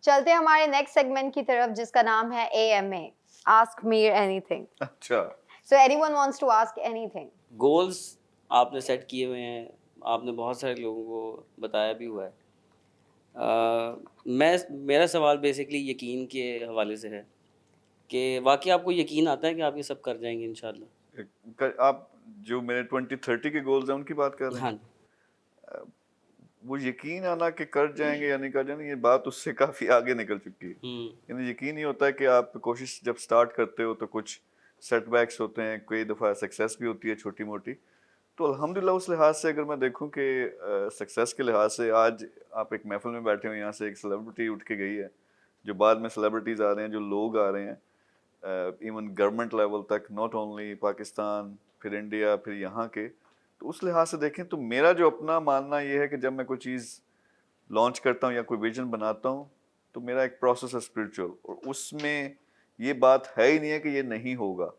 چلتے ہمارے next segment کی طرف جس کا نام ہے AMA, ask me anything. اچھا, so anyone wants to ask anything. Goals آپ نے سیٹ کیے ہوئے ہیں, آپ نے بہت سارے لوگوں کو بتایا بھی ہوا ہے. میرا سوال بیسکلی یقین کے حوالے سے ہے کہ واقعی آپ کو یقین آتا ہے کہ آپ یہ سب کر جائیں گے انشاءاللہ؟ آپ جو میرے 2030 کے گولز ہیں ان کی بات کر رہے ہیں؟ ہاں, وہ یقین آنا کہ کر جائیں گے یا نہیں کر جائیں گے, یہ بات اس سے کافی آگے نکل چکی ہے. یعنی یقین ہی ہوتا ہے کہ آپ کوشش جب سٹارٹ کرتے ہو تو کچھ سیٹ بیکس ہوتے ہیں, کئی دفعہ سکسیس بھی ہوتی ہے چھوٹی موٹی. تو الحمدللہ اس لحاظ سے اگر میں دیکھوں کہ سکسیس کے لحاظ سے آج آپ ایک محفل میں بیٹھے ہو, یہاں سے ایک سیلیبریٹی اٹھ کے گئی ہے, جو بعد میں سیلیبریٹیز آ رہے ہیں, جو لوگ آ رہے ہیں ایون گورنمنٹ لیول تک, ناٹ اونلی پاکستان پھر انڈیا پھر یہاں کے. تو اس لحاظ سے دیکھیں تو میرا جو اپنا ماننا یہ ہے کہ جب میں کوئی چیز لانچ کرتا ہوں یا کوئی ویژن بناتا ہوں تو میرا ایک پروسیس ہے اسپرچول, اور اس میں یہ بات ہے ہی نہیں ہے کہ یہ نہیں ہوگا,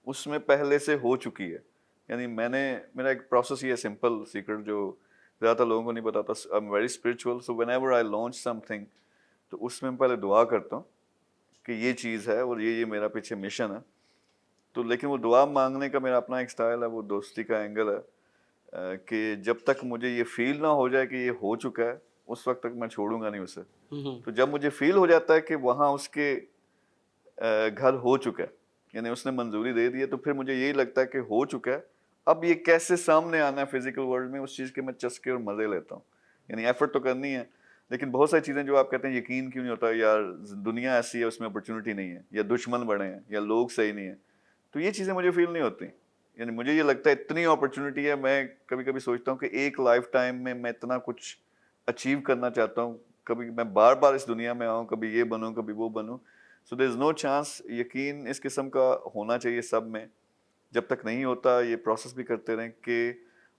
اس میں پہلے سے ہو چکی ہے. یعنی میرا ایک پروسیس یہ ہے, سمپل سیکرٹ جو زیادہ لوگوں کو نہیں بتاتا, I am very spiritual. So when ever I launch some thing تو اس میں پہلے دعا کرتا ہوں کہ یہ چیز ہے اور یہ میرا پیچھے مشن ہے. تو لیکن وہ دعا مانگنے کا میرا اپنا ایک سٹائل ہے, وہ دوستی کا اینگل ہے کہ جب تک مجھے یہ فیل نہ ہو جائے کہ یہ ہو چکا ہے اس وقت تک میں چھوڑوں گا نہیں اسے. تو جب مجھے فیل ہو جاتا ہے کہ وہاں اس کے گھر ہو چکا ہے, یعنی اس نے منظوری دے دی ہے, تو پھر مجھے یہی لگتا ہے کہ ہو چکا ہے, اب یہ کیسے سامنے آنا ہے فزیکل ورلڈ میں, اس چیز کے میں چسکے اور مزے لیتا ہوں. یعنی ایفرٹ تو کرنی ہے, لیکن بہت ساری چیزیں جو آپ کہتے ہیں یقین کیوں نہیں ہوتا, یار دنیا ایسی ہے اس میں اپرچونٹی نہیں ہے, یا دشمن بڑے ہیں, یا لوگ صحیح نہیں ہیں, تو یہ چیزیں مجھے فیل نہیں ہوتی. یعنی مجھے یہ لگتا ہے اتنی اپرچونٹی ہے, میں کبھی کبھی سوچتا ہوں کہ ایک لائف ٹائم میں اتنا کچھ اچیو کرنا چاہتا ہوں, کبھی میں بار بار اس دنیا میں آؤں, کبھی یہ بنوں کبھی وہ بنوں. سو دیر از نو چانس. یقین اس قسم کا ہونا چاہیے سب میں, جب تک نہیں ہوتا یہ پروسیس بھی کرتے رہیں کہ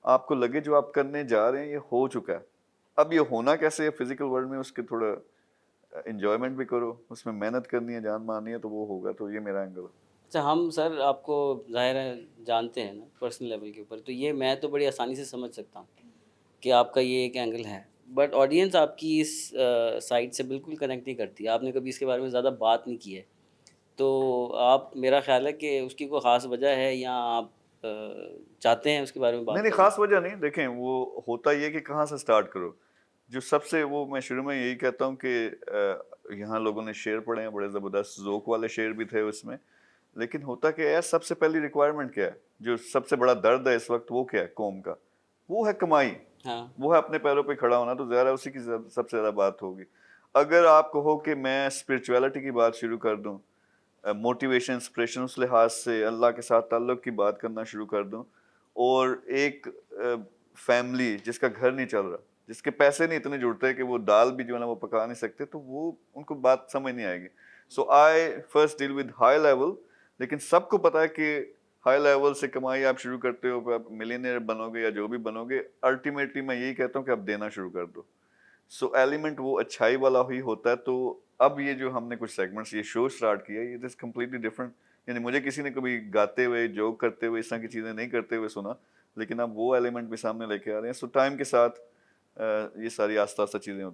آپ کو لگے جو آپ کرنے جا رہے ہیں یہ ہو چکا ہے. اب یہ ہونا کیسے ہے فزیکل ورلڈ میں, اس کے تھوڑا انجوائمنٹ بھی کرو, اس میں محنت کرنی ہے, جان مارنی ہے, تو وہ ہوگا. تو یہ میرا اینگل ہے. اچھا, ہم سر آپ کو ظاہر ہے جانتے ہیں نا پرسنل لیول کے اوپر, تو یہ میں تو بڑی آسانی سے سمجھ سکتا ہوں کہ آپ کا یہ ایک اینگل ہے, بٹ آڈینس آپ کی اس سائڈ سے بالکل کنیکٹ نہیں کرتی. آپ نے کبھی اس کے بارے میں زیادہ بات نہیں کی ہے, تو آپ, میرا خیال ہے کہ اس کی کوئی خاص وجہ ہے یا آپ چاہتے ہیں اس کے بارے میں بات نہیں, کریں؟ خاص وجہ نہیں. دیکھیں وہ ہوتا یہ کہ کہاں سے سٹارٹ کرو. جو سب سے وہ میں شروع میں یہی کہتا ہوں کہ یہاں لوگوں نے شعر پڑھے ہیں, بڑے زبردست ذوق والے شعر بھی تھے اس میں, لیکن ہوتا کیا ہے, سب سے پہلی ریکوائرمنٹ کیا ہے, جو سب سے بڑا درد ہے اس وقت, وہ کیا ہے قوم کا, وہ ہے کمائی, وہ ہے اپنے پیروں پہ کھڑا ہونا. تو ظاہر ہے اسی کی سب سے زیادہ بات ہوگی. اگر آپ کہو کہ میں اسپرچویلٹی کی بات شروع کر دوں, موٹیویشن انسپریشن اس لحاظ سے اللہ کے ساتھ تعلق کی بات کرنا شروع کر دوں, اور ایک فیملی جس کا گھر نہیں چل رہا, جس کے پیسے نہیں اتنے جڑتے کہ وہ دال بھی جو ہے نا وہ پکا نہیں سکتے, تو وہ ان کو بات سمجھ نہیں آئے گی. So I first deal with high level. لیکن سب کو پتا ہے کہ ہائی لیول سے کمائی آپ شروع کرتے ہو, آپ ملینئر بنو گے یا جو بھی بنو گے, الٹیمیٹلی میں یہی کہتا ہوں کہ آپ دینا شروع کر دو. سو ایلیمنٹ وہ اچھائی والا ہی ہوتا ہے. تو اب یہ جو ہم نے کچھ سیگمنٹس یہ شو اسٹارٹ کیا, یہ از کمپلیٹلی ڈفرنٹ. یعنی مجھے کسی نے کبھی گاتے ہوئے, جوک کرتے ہوئے, اس طرح کی چیزیں نہیں کرتے ہوئے سنا, لیکن اب وہ ایلیمنٹ بھی سامنے لے کے آ رہے ہیں. سو ٹائم کے ساتھ یہ ساری آہستہ آہستہ چیزیں ہوتی